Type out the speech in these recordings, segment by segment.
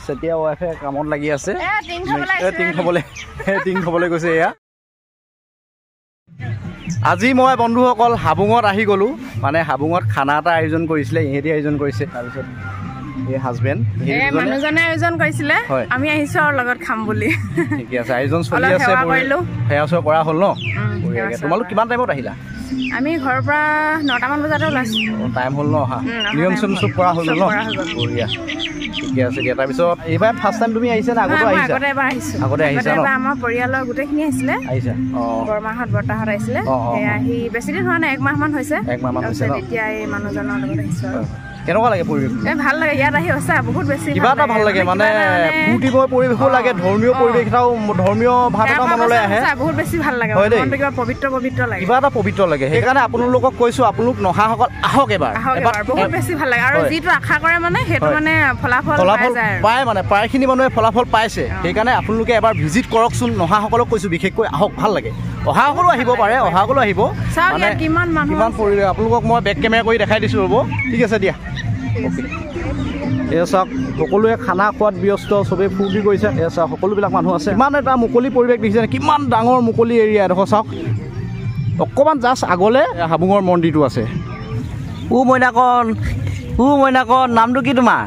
চেতিয়া ৱাইফে কামত লাগি আছে টিং থবলৈ গৈছে এয়া আজি মই বন্ধুসকল হাবুঙত আহি গ'লো মানে হাবুঙত খানা এটা আয়োজন কৰিছিলে ইহেঁতি আয়োজন কৰিছে তাৰপিছত এই হাজবেণ্ড মানুহজনে আয়োজন কৰিছিলে আমি আহিছো আৰু লগত খাম বুলি ঠিকে আছে আয়োজন চলি আছে সেয়া চোৱা কৰা হ'ল ন তোমালোক কিমান টাইমত আহিলা আমি ঘৰৰ পৰা 9টা মান বজাতে ওলাইছো টাইম হ'ল ন অহা নিয়ম চিয়ম চব কৰা হ'ল ন বঢ়িয়া ঠিকে আছে দিয়া তাৰপিছত এইবাৰ ফাৰ্ষ্ট টাইম তুমি আহিছা নে আগতে আহিছা আগতে আহিছা ন আমাৰ পৰিয়ালৰ গোটেইখিনি আহিছিলে আহিছা বৰমাহঁত বৰ্তাহঁত আহিছিলে আহি বেছি দিন হোৱা নাই 1 মাহ মান হৈছে এতিয়া এই মানুহজনৰ লগত আহিছো কেনেকুৱা লাগে পৰিৱেশ ভাল লাগে ইয়াত আহি সঁচা বহুত বেছি কিবা এটা ভাল লাগে মানে ফূৰ্তিময় পৰিৱেশো লাগে ধৰ্মীয় পৰিৱেশ এটাও ধৰ্মীয় ভাৱ এটা মনলৈ আহে বহুত বেছি ভাল লাগে মনটো কিবা পবিত্ৰ লাগে কিবা এটা পবিত্ৰ লাগে সেইকাৰণে আপোনালোকক কৈছো আপোনালোক নহাসকল আহক এবাৰ বহুত বেছি ভাল লাগে আৰু যিটো আশা কৰে মানে সেইটো মানে ফলাফল পায় মানে প্ৰায়খিনি মানুহে ফলাফল পাইছে সেইকাৰণে আপোনালোকে এবাৰ ভিজিট কৰকচোন নহাসকলক কৈছো বিশেষকৈ আহক ভাল লাগে অহাসকলো আহিব পাৰে অহাসকলো আহিব মানে কিমান পৰিৱেশ আপোনালোকক মই বেক কেমেৰা কৰি দেখাই দিছোঁ ৰ'ব ঠিক আছে দিয়া এয়া চাওক সকলোৱে খানা খোৱাত ব্যস্ত চবেই ফূৰ্তি কৰিছে এয়া চাওক সকলোবিলাক মানুহ আছে ইমান এটা মুকলি পৰিৱেশ দেখিছে কিমান ডাঙৰ মুকলি এৰিয়া এডোখৰ চাওক অকণমান জাষ্ট আগলৈ হাবুঙৰ মন্দিৰটো আছে মইনাকণ নামটো কি তোমাৰ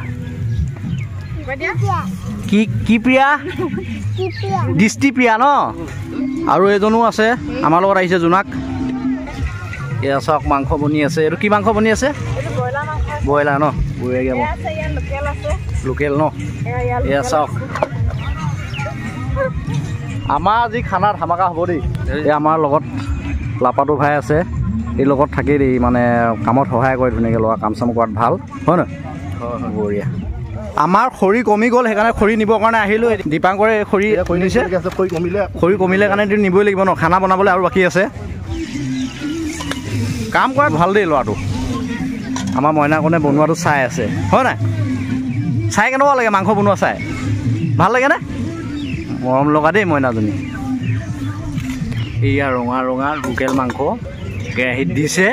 কি প্ৰিয়া দৃষ্টিপ্ৰিয়া ন আৰু এজনো আছে আমাৰ লগত আহিছে জোনাক এয়া চাওক মাংস বনি আছে এইটো কি মাংস বনি আছে ব্ৰইলাৰ ন লোকেল ন এয়া চাওক আমাৰ আজি খানা ধামাকা হ'ব দেই এই আমাৰ লগত লাপাটো ভাই আছে এই লগত থাকেই দেই মানে কামত সহায় কৰে ধুনীয়াকৈ ল'ৰা কাম চাম কৰাত ভাল হয় নহয় বঢ়িয়া আমাৰ খৰি কমি গ'ল সেইকাৰণে খৰি নিবৰ কাৰণে আহিলোঁ দীপাংকৰে খৰি নিছে খৰি কমিলে কাৰণে এইটো নিবই লাগিব ন খানা বনাবলৈ আৰু বাকী আছে কাম কৰাত ভাল দেই ল'ৰাটো আমাৰ মইনাকণে বনোৱাটো চাই আছে হয় নাই চাই কেনেকুৱা লাগে মাংস বনোৱা চাই ভাল লাগেনে মৰম লগা দেই মইনাজনী এয়া ৰঙা লোকেল মাংস কেৰাহীত দিছে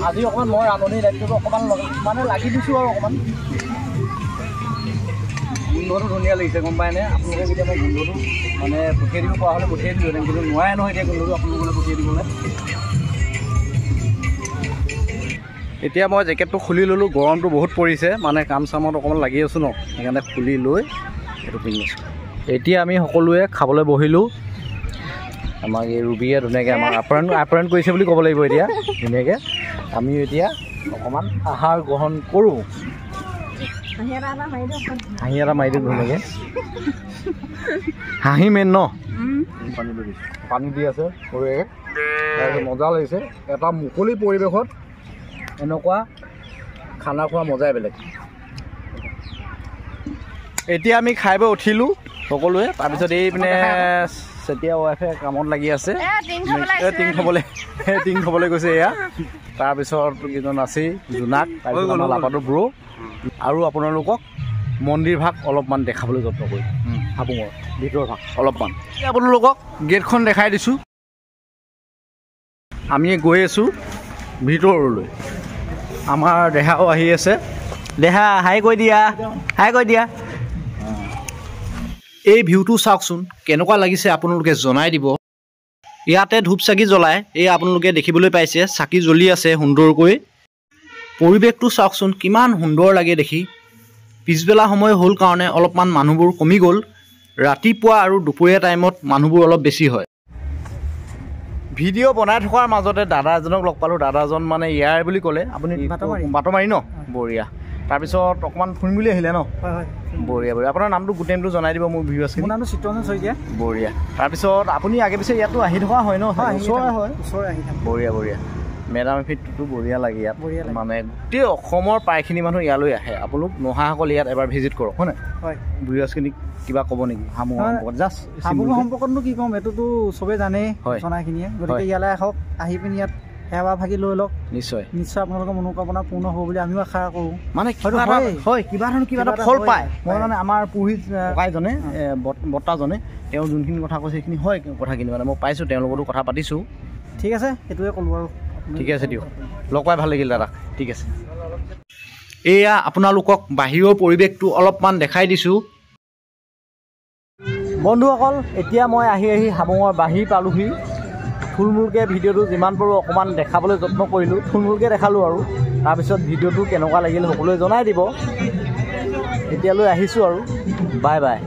আজি অকণমান মই ৰান্ধনি দায়িত্বটো অকণমান মানে লাগি দিছোঁ আৰু অকণমান গোন্ধটো ধুনীয়া লাগিছে গম পায়নে আপোনালোকে কেতিয়া মই গোন্ধটো মানে পঠিয়াই দিব পৰা হ'লে পঠিয়াই দিলোঁ কিন্তু নোৱাৰে নহয় এতিয়া গোন্ধটো আপোনালোকে পঠিয়াই দিবলৈ এতিয়া মই জেকেটটো খুলি ল'লোঁ গৰমটো বহুত পৰিছে মানে কাম চামত অকণমান লাগি আছোঁ ন সেইকাৰণে খুলি লৈ সেইটো পিন্ধি আছোঁ এতিয়া আমি সকলোৱে খাবলৈ বহিলোঁ আমাক এই ৰুবিয়ে ধুনীয়াকৈ আমাক আপ্যায়ন কৰিছে বুলি ক'ব লাগিব এতিয়া ধুনীয়াকৈ আমি এতিয়া অকণমান আহাৰ গ্ৰহণ কৰোঁ হাঁহি এটা মাৰি দিওঁ ধুনীয়াকৈ হাঁহি মেইন ন পানী দি আছে সৰুকৈ মজা লাগিছে এটা মুকলি পৰিৱেশত এনেকুৱা খানা খোৱা মজাই বেলেগ এতিয়া আমি খাই বৈ উঠিলোঁ সকলোৱে তাৰপিছত এই পিনে চেতিয়া ৱাইফে কামত লাগি আছে টিং থবলৈ গৈছে এয়া তাৰপিছত কেইজন আছেই জোনাক তাৰপিছত আমাৰ লাপাটো ব্ৰ আৰু আপোনালোকক মন্দিৰ ভাগ অলপমান দেখাবলৈ যত্ন কৰিম হাবুঙৰ ভিতৰ ভাগ অলপমান আপোনালোকক গেটখন দেখাই দিছোঁ আমি গৈ আছোঁ ভিতৰলৈ আমাৰ দেহাও আহি আছে দেহা হাই কৈ দিয়া এই ভিউটো চাওকচোন কেনেকুৱা লাগিছে আপোনালোকে জনাই দিব ইয়াতে ধূপ চাকি জ্বলাই এই আপোনালোকে দেখিবলৈ পাইছে চাকি জ্বলি আছে সুন্দৰকৈ পৰিৱেশটো চাওকচোন কিমান সুন্দৰ লাগে দেখি পিছবেলা সময় হ'ল কাৰণে অলপমান মানুহবোৰ কমি গ'ল ৰাতিপুৱা আৰু দুপৰীয়া টাইমত মানুহবোৰ অলপ বেছি হয় ভিডিঅ' বনাই থকাৰ মাজতে দাদা এজনক লগ পালোঁ দাদাজন মানে ইয়াৰ বুলি ক'লে আপুনি বাটমাৰি ন বঢ়িয়া তাৰপিছত অকণমান ফুৰিম বুলি আহিলে ন বঢ়িয়া আপোনাৰ নামটো গোটেই নামটো জনাই দিব মোৰ ভিউ আছে মোৰ নামটো চিত্ৰঞ্জন শইকীয়া বঢ়িয়া তাৰপিছত আপুনি আগে পিছে ইয়াতো আহি থকা হয় ন ওচৰে আহি বঢ়িয়া মেডাম ফিটটো বঢ়িয়া লাগে ইয়াত মানে গোটেই অসমৰ প্ৰায়খিনি মানুহ ইয়ালৈ আহে আপোনালোক নহাসকল ইয়াত এবাৰ ভিজিট কৰক হয় নাই ভিউৱাৰ্ছখিনিক কিবা ক'ব নেকি হাবুঙৰ জাষ্ট হাবুঙৰ সম্পৰ্কতনো কি ক'ম এইটোতো চবেই জানেই জনাখিনিয়ে গতিকে ইয়ালৈ আহক আহি পিনি ইয়াত সেৱা ভাগি লৈ লওক নিশ্চয় আপোনালোকৰ মনোকামনা পূৰ্ণ হ'ব বুলি আমিও আশা কৰোঁ মানে কিবা এটা ফল পায় মই মানে আমাৰ পুৰোহিত ককাইজনে বৰ্তাজনে তেওঁ যোনখিনি কথা কৈছে সেইখিনি হয় কথাখিনি মানে মই পাইছোঁ তেওঁৰ লগতো কথা পাতিছোঁ ঠিক আছে সেইটোৱে ক'লোঁ আৰু ঠিক আছে দিয়ক লগ পাই ভাল লাগিল দাদা ঠিক আছে এয়া আপোনালোকক বাহিৰৰ পৰিৱেশটো অলপমান দেখাই দিছোঁ। বন্ধুসকল, এতিয়া মই আহি হাবুঙৰ বাহিৰ পালোহি। থুলমূলকৈ ভিডিঅ'টো যিমান পাৰোঁ অকণমান দেখাবলৈ যত্ন কৰিলোঁ, থুলমূলকৈ দেখালোঁ আৰু তাৰপিছত ভিডিঅ'টো কেনেকুৱা লাগিল সকলোৱে জনাই দিব। এতিয়ালৈ আহিছোঁ আৰু বাই বাই।